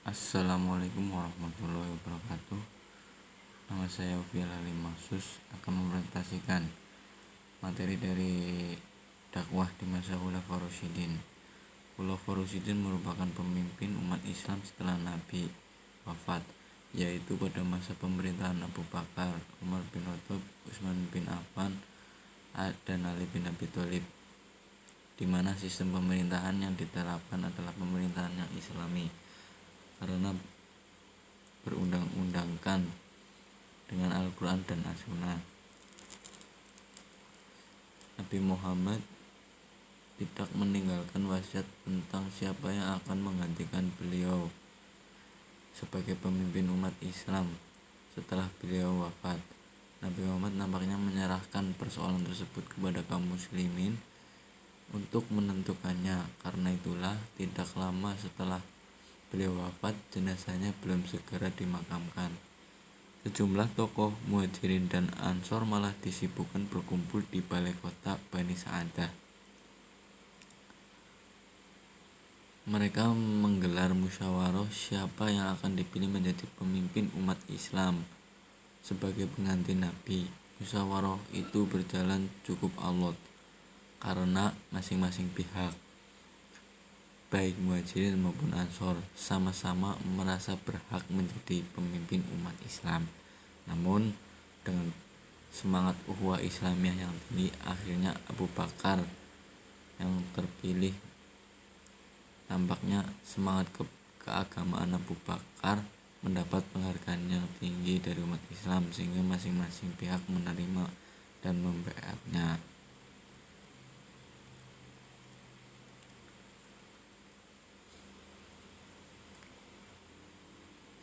Assalamualaikum warahmatullahi wabarakatuh. Nama saya Ufial Alim Maksus akan mempresentasikan materi dari dakwah di masa Khulafaur Rasyidin. Khulafaur Rasyidin merupakan pemimpin umat Islam setelah Nabi wafat, yaitu pada masa pemerintahan Abu Bakar, Umar bin Khattab, Utsman bin Affan, dan Ali bin Abi Thalib, di mana sistem pemerintahan yang diterapkan adalah pemerintahan yang Islami karena berundang-undangkan dengan Al-Quran dan As-Sunnah. Nabi Muhammad tidak meninggalkan wasiat tentang siapa yang akan menggantikan beliau sebagai pemimpin umat Islam setelah beliau wafat. Nabi Muhammad nampaknya menyerahkan persoalan tersebut kepada kaum muslimin untuk menentukannya. Karena itulah tidak lama setelah beliau wafat, jenazahnya belum segera dimakamkan. Sejumlah tokoh Muhajirin dan Ansor malah disibukkan berkumpul di balai kota Bani Sa'adah. Mereka menggelar musyawarah siapa yang akan dipilih menjadi pemimpin umat Islam sebagai pengganti Nabi. Musyawarah itu berjalan cukup alot karena masing-masing pihak, baik Muhajirin maupun Ansor, sama-sama merasa berhak menjadi pemimpin umat Islam. Namun dengan semangat ukhuwah Islamiyah yang tinggi, akhirnya Abu Bakar yang terpilih. Tampaknya semangat keagamaan Abu Bakar mendapat penghargaan yang tinggi dari umat Islam sehingga masing-masing pihak menerima dan membaiatnya.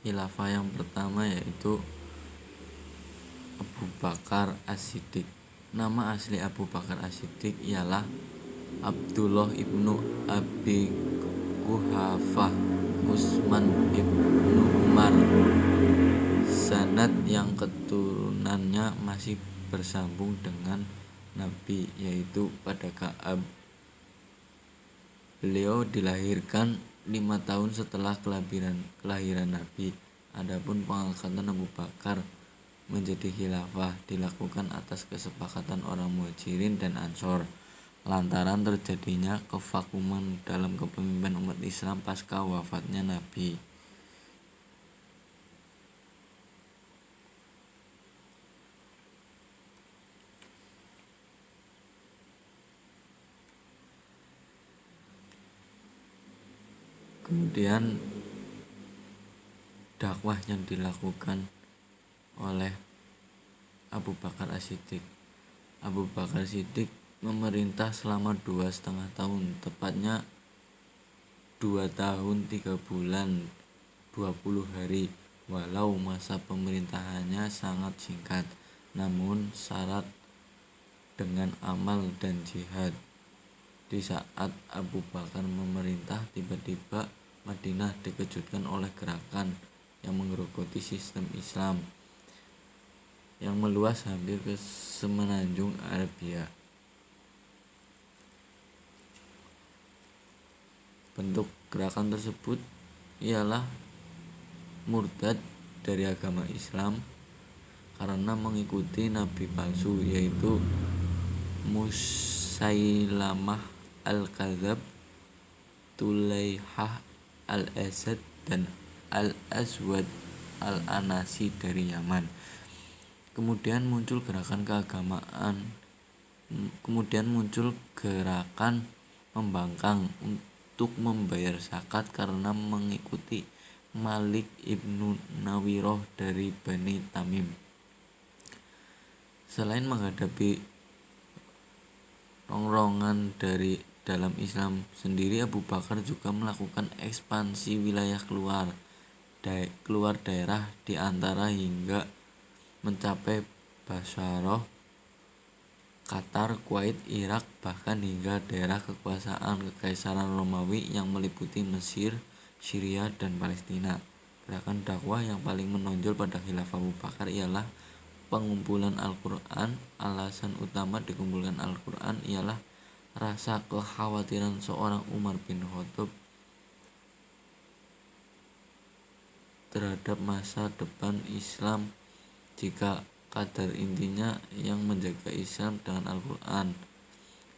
Khilafah yang pertama yaitu Abu Bakar As-Siddiq. Nama asli Abu Bakar As-Siddiq ialah Abdullah ibnu Abi Quhafah Utsman ibnu Umar. Sanad yang keturunannya masih bersambung dengan Nabi, yaitu pada Ka'ab. Beliau dilahirkan 5 tahun setelah kelahiran Nabi. Adapun pengangkatan Abu Bakar menjadi khilafah dilakukan atas kesepakatan orang Muhajirin dan Ansor lantaran terjadinya kevakuman dalam kepemimpinan umat Islam pasca wafatnya Nabi. Kemudian dakwah yang dilakukan oleh Abu Bakar As-Siddiq. Abu Bakar As-Siddiq memerintah selama 2,5 tahun, tepatnya 2 tahun 3 bulan 20 hari. Walau masa pemerintahannya sangat singkat, namun syarat dengan amal dan jihad. Di saat Abu Bakar memerintah, tiba-tiba Madinah dikejutkan oleh gerakan yang menggerogoti sistem Islam yang meluas hampir ke semenanjung Arabia. Bentuk gerakan tersebut ialah murtad dari agama Islam karena mengikuti nabi palsu, yaitu Musailamah Al-Kadzab, Tulaihah Al-Asad, dan Al-Aswad Al-Anasi dari Yaman. Kemudian muncul gerakan membangkang untuk membayar zakat karena mengikuti Malik ibnu Nawiroh dari Bani Tamim. Selain menghadapi rongrongan dari dalam Islam sendiri, Abu Bakar juga melakukan ekspansi wilayah keluar daerah di antara hingga mencapai Basharah, Qatar, Kuwait, Irak, bahkan hingga daerah kekuasaan Kekaisaran Romawi yang meliputi Mesir, Syria, dan Palestina. Gerakan dakwah yang paling menonjol pada khilafah Abu Bakar ialah pengumpulan Al-Quran. Alasan utama dikumpulkan Al-Quran ialah rasa kekhawatiran seorang Umar bin Khattab terhadap masa depan Islam jika kadar intinya yang menjaga Islam dengan Al-Quran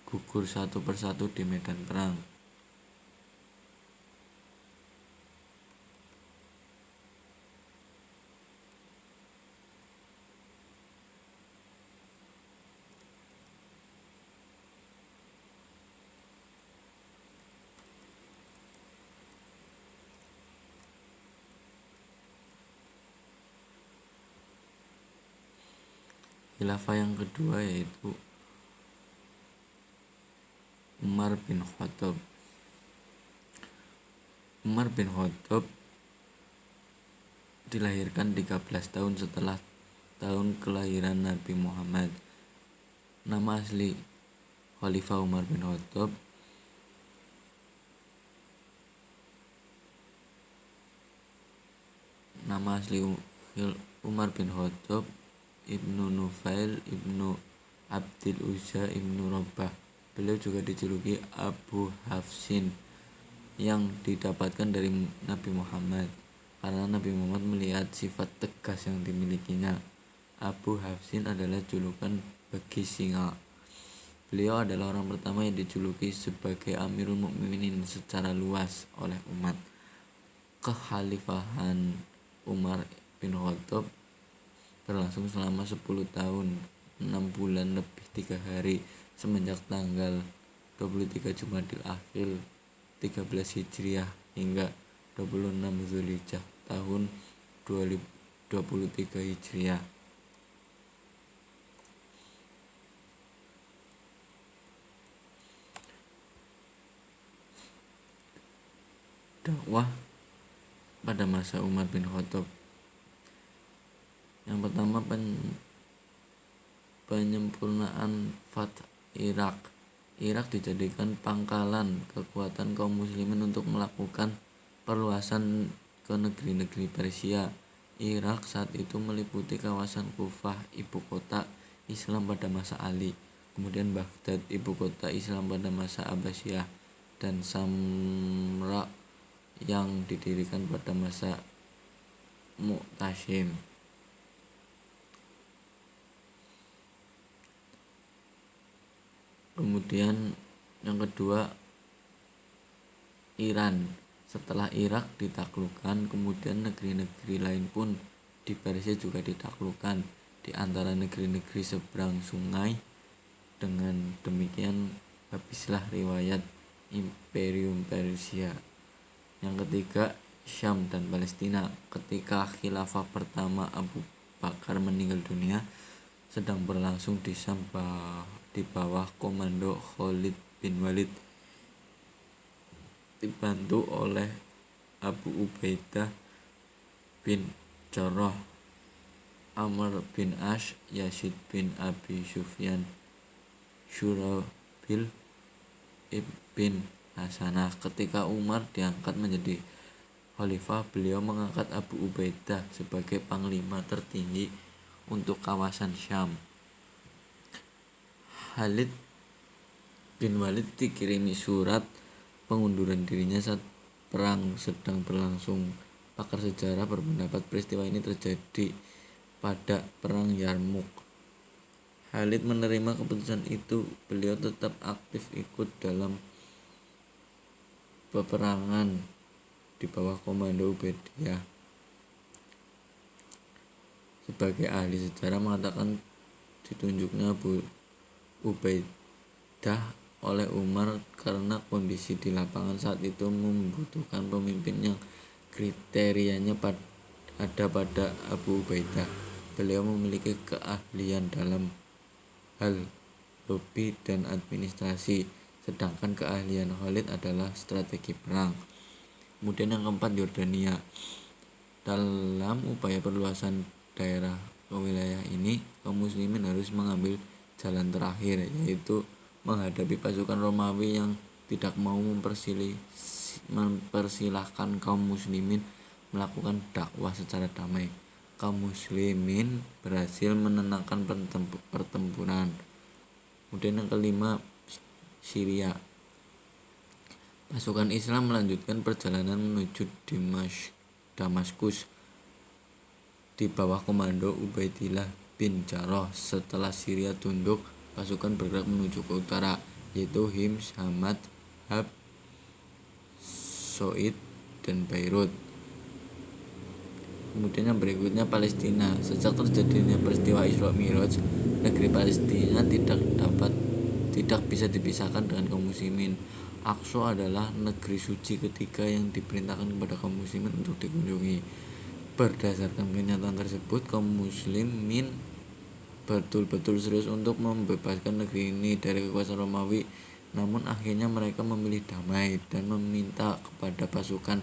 gugur satu persatu di medan perang. Khilafah yang kedua yaitu Umar bin Khattab. Umar bin Khattab dilahirkan 13 tahun setelah tahun kelahiran Nabi Muhammad. Nama asli Khalifah Umar bin Khattab Umar bin Khattab Ibnu Nufail Ibnu Abdil Uzza Ibnu Rabah. Beliau juga dijuluki Abu Hafsin yang didapatkan dari Nabi Muhammad karena Nabi Muhammad melihat sifat tegas yang dimilikinya. Abu Hafsin adalah julukan bagi singa. Beliau adalah orang pertama yang dijuluki sebagai Amirul Mukminin secara luas oleh umat. Kekhalifahan Umar bin Khattab berlangsung selama 10 tahun 6 bulan lebih 3 hari semenjak tanggal 23 Jumadil Akhir 13 Hijriah hingga 26 Zulhijjah tahun 2023 Hijriah. Dakwah pada masa Umar bin Khattab. Yang pertama, penyempurnaan Fath Irak. Irak dijadikan pangkalan kekuatan kaum muslimin untuk melakukan perluasan ke negeri-negeri Persia. Irak saat itu meliputi kawasan Kufah, ibu kota Islam pada masa Ali, kemudian Baghdad, ibu kota Islam pada masa Abbasiyah, dan Samra yang didirikan pada masa Mu'tasim. Kemudian yang kedua, Iran. Setelah Irak ditaklukkan, kemudian negeri-negeri lain pun di Persia juga ditaklukkan, di antara negeri-negeri seberang sungai. Dengan demikian habislah riwayat Imperium Persia. Yang ketiga, Syam dan Palestina. Ketika khilafah pertama Abu Bakar meninggal dunia, sedang berlangsung di Syam di bawah komando Khalid bin Walid, dibantu oleh Abu Ubaidah bin Jarrah, Amr bin Ash, Yazid bin Abi Sufyan, Syurabil ibn Hasanah. Ketika Umar diangkat menjadi khalifah, beliau mengangkat Abu Ubaidah sebagai panglima tertinggi untuk kawasan Syam. Khalid bin Walid dikirimi surat pengunduran dirinya saat perang sedang berlangsung. Pakar sejarah berpendapat peristiwa ini terjadi pada perang Yarmuk. Khalid menerima keputusan itu. Beliau tetap aktif ikut dalam peperangan di bawah komando Ubaidiyah. Sebagai ahli sejarah mengatakan ditunjuknya Abu Ubaidah oleh Umar karena kondisi di lapangan saat itu membutuhkan pemimpin yang kriterianya ada pada Abu Ubaidah. Beliau memiliki keahlian dalam hal lobby dan administrasi, sedangkan keahlian Khalid adalah strategi perang. Kemudian yang keempat, Yordania. Dalam upaya perluasan daerah ke wilayah ini, kaum muslimin harus mengambil jalan terakhir, yaitu menghadapi pasukan Romawi yang tidak mau mempersilahkan kaum muslimin melakukan dakwah secara damai. Kaum muslimin berhasil menenangkan pertempuran. Kemudian yang kelima, Syria. Pasukan Islam melanjutkan perjalanan menuju Damaskus di bawah komando Ubaidillah bin Jarrah. Setelah Syria tunduk, pasukan bergerak menuju ke utara, yaitu Hims, Hamad, Hab, Soid, dan Beirut. Kemudian yang berikutnya Palestina. Sejak terjadinya peristiwa Isra Mi'raj, negeri Palestina tidak bisa dipisahkan dengan kaum muslimin. Aqsa adalah negeri suci ketiga yang diperintahkan kepada kaum muslimin untuk dikunjungi. Berdasarkan kenyataan tersebut, kaum muslimin betul-betul serius untuk membebaskan negeri ini dari kekuasaan Romawi. Namun akhirnya mereka memilih damai dan meminta kepada pasukan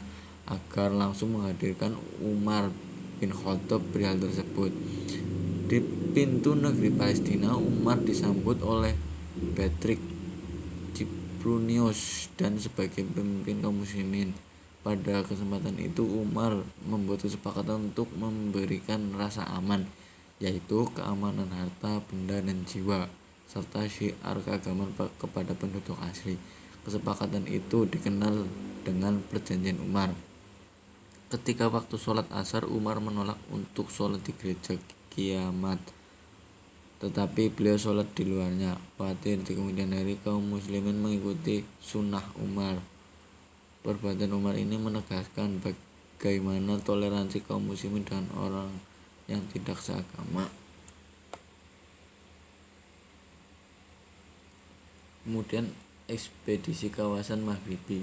agar langsung menghadirkan Umar bin Khattab perihal tersebut. Di pintu negeri Palestina, Umar disambut oleh Patrick Ciprunius dan sebagai pemimpin kaum muslimin. Pada kesempatan itu Umar membuat kesepakatan untuk memberikan rasa aman, yaitu keamanan harta, benda, dan jiwa, serta syiar keagamaan kepada penduduk asli. Kesepakatan itu dikenal dengan Perjanjian Umar. Ketika waktu sholat asar, Umar menolak untuk sholat di gereja Kiamat, tetapi beliau sholat di luarnya. Khawatir di kemudian hari kaum muslimin mengikuti sunnah Umar. Perbuatan Umar ini menegaskan bagaimana toleransi kaum muslimin dengan orang yang tidak seagama. Kemudian ekspedisi kawasan Maghribi.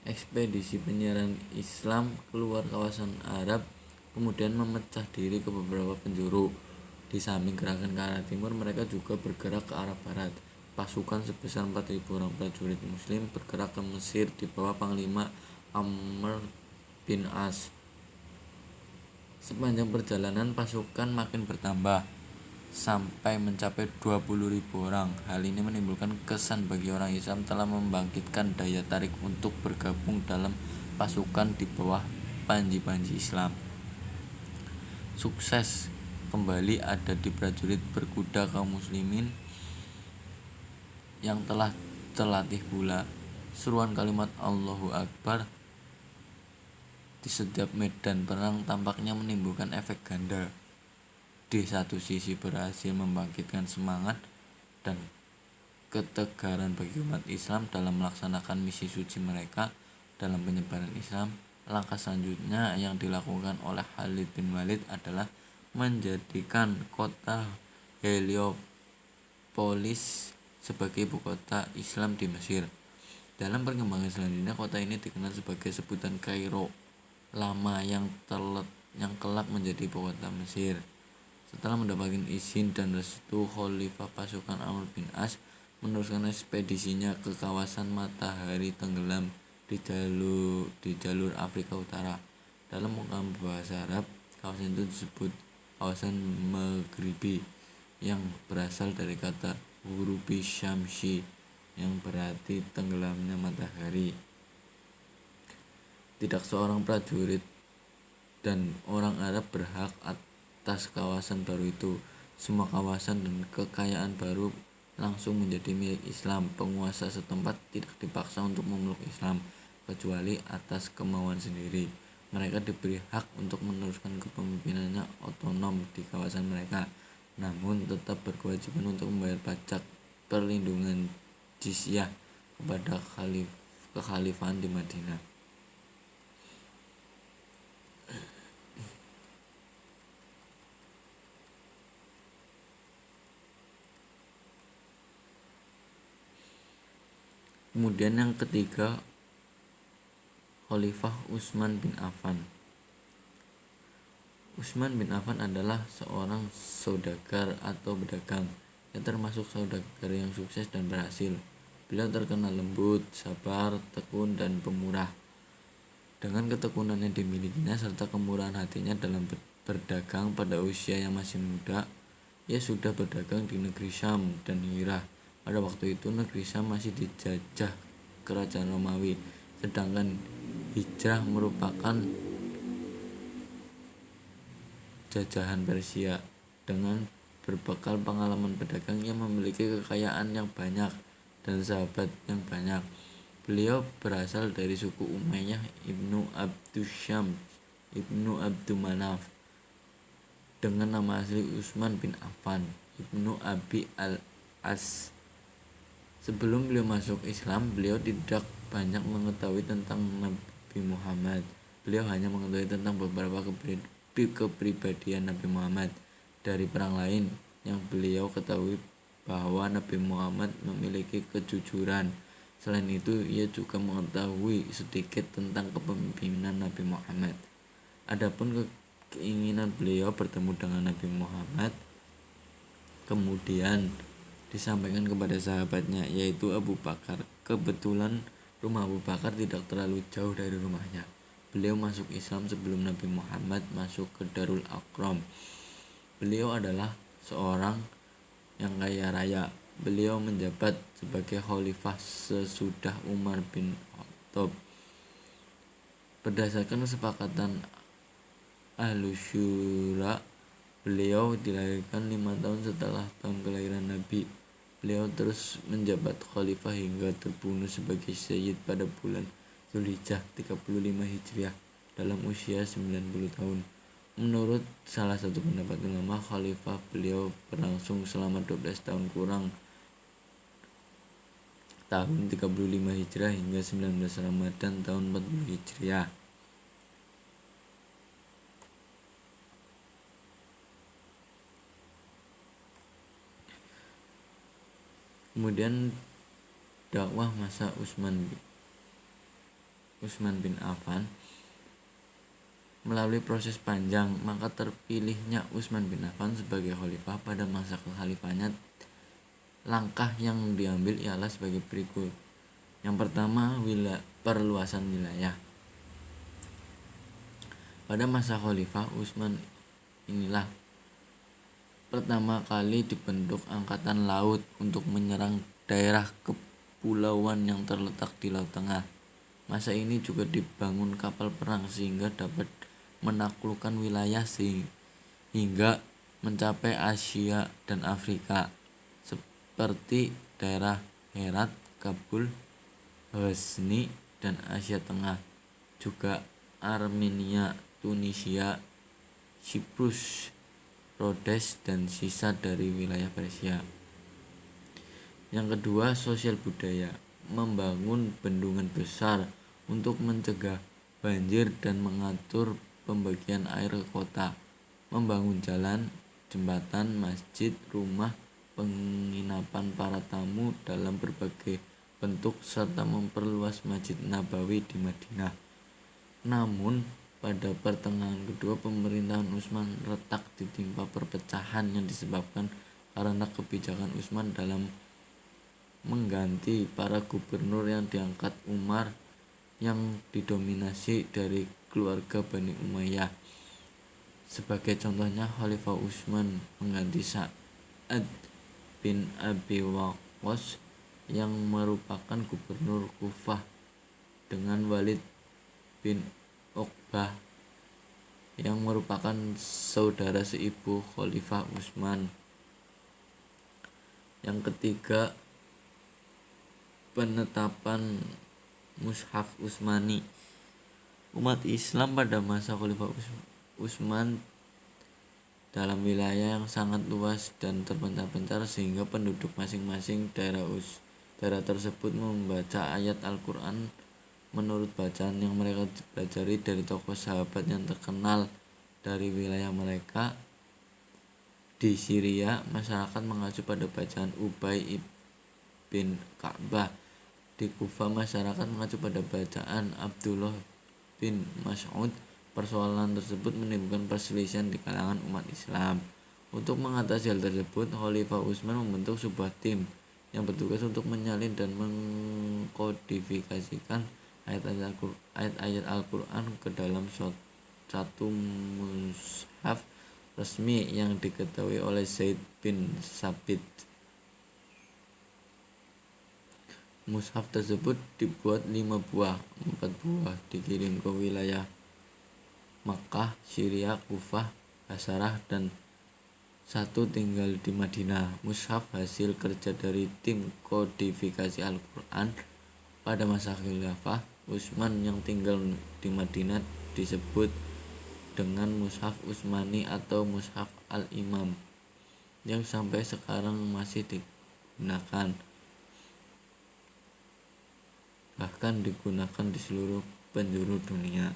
Ekspedisi penyiaran Islam keluar kawasan Arab kemudian memecah diri ke beberapa penjuru. Di samping gerakan ke arah timur, mereka juga bergerak ke arah barat. Pasukan sebesar 4.000 orang prajurit muslim bergerak ke Mesir di bawah Panglima Amr bin As. Sepanjang perjalanan pasukan makin bertambah sampai mencapai 20.000 orang. Hal ini menimbulkan kesan bagi orang Islam telah membangkitkan daya tarik untuk bergabung dalam pasukan di bawah panji-panji Islam. Sukses kembali ada di prajurit berkuda kaum muslimin yang telah terlatih pula. Seruan kalimat Allahu Akbar di setiap medan perang tampaknya menimbulkan efek ganda. Di satu sisi berhasil membangkitkan semangat dan ketegaran bagi umat Islam dalam melaksanakan misi suci mereka dalam penyebaran Islam. Langkah selanjutnya yang dilakukan oleh Khalid bin Walid adalah menjadikan kota Heliopolis sebagai ibu kota Islam di Mesir. Dalam perkembangan selanjutnya, kota ini dikenal sebagai sebutan Kairo lama yang kelak menjadi ibu kota Mesir. Setelah mendapatkan izin dan restu Khalifah, pasukan Amr bin As meneruskan ekspedisinya ke kawasan matahari tenggelam di jalur Afrika Utara. Dalam mukamas bahasa Arab, kawasan itu disebut kawasan Maghribi yang berasal dari kata Ghurubi Syamsi yang berarti tenggelamnya matahari. Tidak seorang prajurit dan orang Arab berhak atas kawasan baru itu. Semua kawasan dan kekayaan baru langsung menjadi milik Islam. Penguasa setempat tidak dipaksa untuk memeluk Islam kecuali atas kemauan sendiri. Mereka diberi hak untuk meneruskan kepemimpinannya otonom di kawasan mereka, namun tetap berkewajiban untuk membayar pajak perlindungan jizyah kepada kekhalifahan di Madinah. Kemudian yang ketiga, Khalifah Utsman bin Affan. Utsman bin Affan adalah seorang saudagar atau pedagang yang termasuk saudagar yang sukses dan berhasil. Beliau terkenal lembut, sabar, tekun, dan pemurah. Dengan ketekunannya dimilikinya serta kemurahan hatinya dalam berdagang pada usia yang masih muda, ia sudah berdagang di negeri Syam dan Hirah. Pada waktu itu negeri Syam masih dijajah kerajaan Romawi, sedangkan Hijrah merupakan jajahan Persia. Dengan berbekal pengalaman pedagang yang memiliki kekayaan yang banyak dan sahabat yang banyak, beliau berasal dari suku Umayyah Ibnu Abdusyams Ibnu Abdumanaf. dengan nama asli Utsman bin Affan Ibnu Abi al-As. Sebelum beliau masuk Islam, beliau tidak banyak mengetahui tentang Nabi Muhammad. Beliau hanya mengetahui tentang beberapa kepribadian Nabi Muhammad dari perang lain. Yang beliau ketahui bahwa Nabi Muhammad memiliki kejujuran. Selain itu, ia juga mengetahui sedikit tentang kepemimpinan Nabi Muhammad. Adapun keinginan beliau bertemu dengan Nabi Muhammad kemudian disampaikan kepada sahabatnya, yaitu Abu Bakar. Kebetulan rumah Abu Bakar tidak terlalu jauh dari rumahnya. Beliau masuk Islam sebelum Nabi Muhammad masuk ke Darul Arqam. Beliau adalah seorang yang kaya raya. Beliau menjabat sebagai khalifah sesudah Umar bin Khattab. Berdasarkan kesepakatan Ahlus Syura, beliau dilahirkan 5 tahun setelah tahun kelahiran Nabi. Beliau terus menjabat khalifah hingga terbunuh sebagai syahid pada bulan Zulhijjah 35 Hijriah dalam usia 90 tahun. Menurut salah satu pendapat ulama, khalifah beliau berlangsung selama 12 tahun kurang tahun 35 Hijriah hingga 19 Ramadan tahun 40 Hijriah. Kemudian dakwah masa Utsman bin Affan. Melalui proses panjang, maka terpilihnya Utsman bin Affan sebagai khalifah pada masa kekhalifahannya. Langkah yang diambil ialah sebagai berikut. Yang pertama, perluasan wilayah. Pada masa khalifah Utsman inilah pertama kali dibentuk angkatan laut untuk menyerang daerah kepulauan yang terletak di Laut Tengah. Masa ini juga dibangun kapal perang sehingga dapat menaklukkan wilayah hingga mencapai Asia dan Afrika, seperti daerah Herat, Kabul, Ghazni, dan Asia Tengah, juga Armenia, Tunisia, Siprus, Rhodes, dan sisa dari wilayah Persia. Yang kedua, sosial budaya. Membangun bendungan besar untuk mencegah banjir dan mengatur pembagian air ke kota. Membangun jalan, jembatan, masjid, rumah penginapan para tamu dalam berbagai bentuk serta memperluas Masjid Nabawi di Madinah. Namun pada pertengahan kedua pemerintahan Utsman retak ditimpa perpecahan yang disebabkan karena kebijakan Utsman dalam mengganti para gubernur yang diangkat Umar yang didominasi dari keluarga Bani Umayyah. Sebagai contohnya, Khalifah Utsman mengganti Sa'ad bin Abi Waqqas yang merupakan gubernur Kufah dengan Walid bin Uqbah yang merupakan saudara seibu Khalifah Utsman. Yang ketiga, penetapan Mushaf Utsmani. Umat Islam pada masa Khalifah Utsman dalam wilayah yang sangat luas dan terpencar-pencar sehingga penduduk masing-masing daerah tersebut membaca ayat Al-Quran menurut bacaan yang mereka pelajari dari tokoh sahabat yang terkenal dari wilayah mereka. Di Syria, masyarakat mengacu pada bacaan Ubay bin Ka'bah. Di Kufah, masyarakat mengacu pada bacaan Abdullah bin Mas'ud. Persoalan tersebut menimbulkan perselisihan di kalangan umat Islam. Untuk mengatasi hal tersebut, Khalifah Utsman membentuk sebuah tim yang bertugas untuk menyalin dan mengkodifikasikan ayat-ayat Al-Quran ke dalam satu mushaf resmi yang diketahui oleh Zaid bin Sabit. Mushaf tersebut dibuat 5 buah, 4 buah dikirim ke wilayah Makkah, Syria, Kufah, Basrah, dan 1 tinggal di Madinah. Mushaf hasil kerja dari tim kodifikasi Al-Quran pada masa khilafah Utsman yang tinggal di Madinah disebut dengan Mushaf Utsmani atau Mushaf Al-Imam yang sampai sekarang masih digunakan, bahkan digunakan di seluruh penjuru dunia.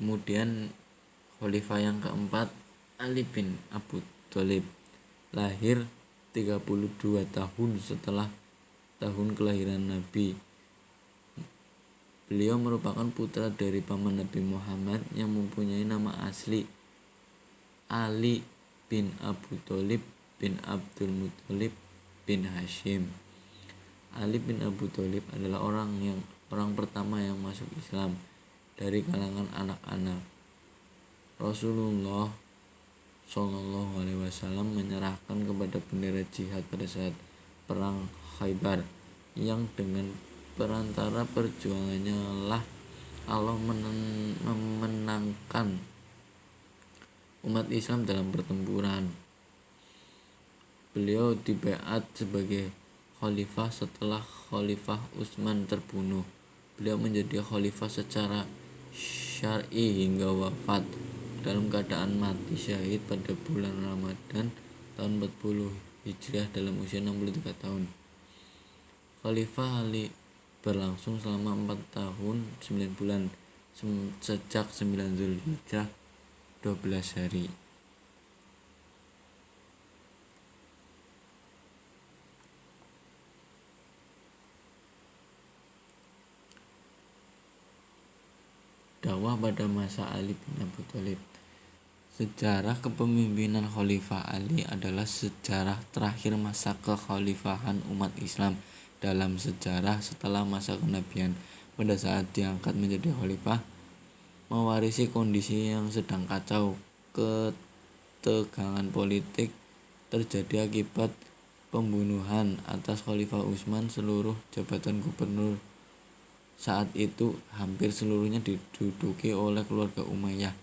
Kemudian khalifah yang keempat, Ali bin Abu Thalib, lahir 32 tahun setelah tahun kelahiran Nabi. Beliau merupakan putra dari paman Nabi Muhammad yang mempunyai nama asli Ali bin Abu Thalib bin Abdul Muthalib bin Hashim. Ali bin Abu Thalib adalah orang pertama yang masuk Islam dari kalangan anak-anak. Rasulullah Shallallahu Alaihi Wasallam menyerahkan kepada bendera jihad pada saat perang Khaybar, yang dengan perantara perjuangannya lah Allah memenangkan umat Islam dalam pertempuran. Beliau dibaiat sebagai khalifah setelah Khalifah Utsman terbunuh. Beliau menjadi khalifah secara syar'i hingga wafat dalam keadaan mati syahid pada bulan Ramadan tahun 40 Hijriah dalam usia 63 tahun. Khalifah Ali berlangsung selama 4 tahun 9 bulan sejak 9 Zulhijjah 12 hari. Dakwah pada masa Ali bin Abu Thalib. Sejarah kepemimpinan Khalifah Ali adalah sejarah terakhir masa kekhalifahan umat Islam dalam sejarah setelah masa kenabian. Pada saat diangkat menjadi khalifah, mewarisi kondisi yang sedang kacau. Ketegangan politik terjadi akibat pembunuhan atas Khalifah Utsman. Seluruh jabatan gubernur saat itu hampir seluruhnya diduduki oleh keluarga Umayyah.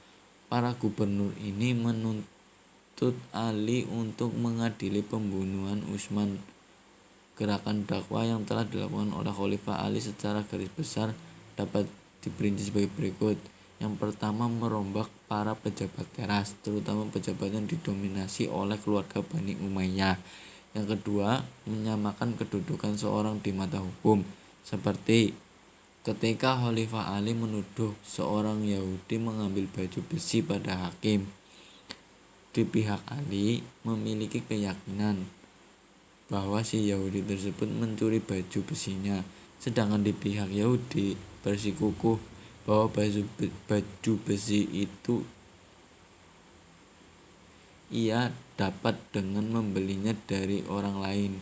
Para gubernur ini menuntut Ali untuk mengadili pembunuhan Utsman. Gerakan dakwah yang telah dilakukan oleh Khalifah Ali secara garis besar dapat diperinci sebagai berikut. Yang pertama, merombak para pejabat teras, terutama pejabat yang didominasi oleh keluarga Bani Umayyah. Yang kedua, menyamakan kedudukan seorang di mata hukum, seperti ketika Khalifah Ali menuduh seorang Yahudi mengambil baju besi pada hakim. Di pihak Ali memiliki keyakinan bahwa si Yahudi tersebut mencuri baju besinya, sedangkan di pihak Yahudi bersikukuh bahwa baju besi itu ia dapat dengan membelinya dari orang lain.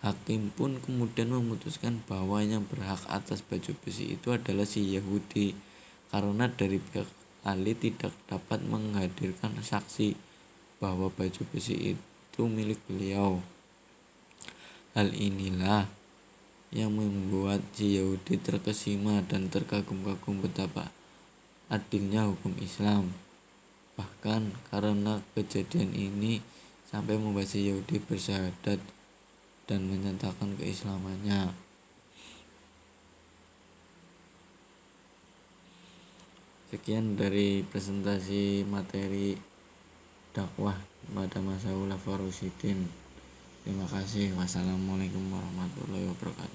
Hakim pun kemudian memutuskan bahwa yang berhak atas baju besi itu adalah si Yahudi, karena dari pihak Ali tidak dapat menghadirkan saksi bahwa baju besi itu milik beliau. Hal inilah yang membuat si Yahudi terkesima dan terkagum-kagum betapa adilnya hukum Islam. Bahkan karena kejadian ini sampai membuat si Yahudi bersyahadat dan menyatakan keislamannya. Sekian dari presentasi materi dakwah pada masa Khulafaur Rasyidin. Terima kasih. Wassalamualaikum warahmatullahi wabarakatuh.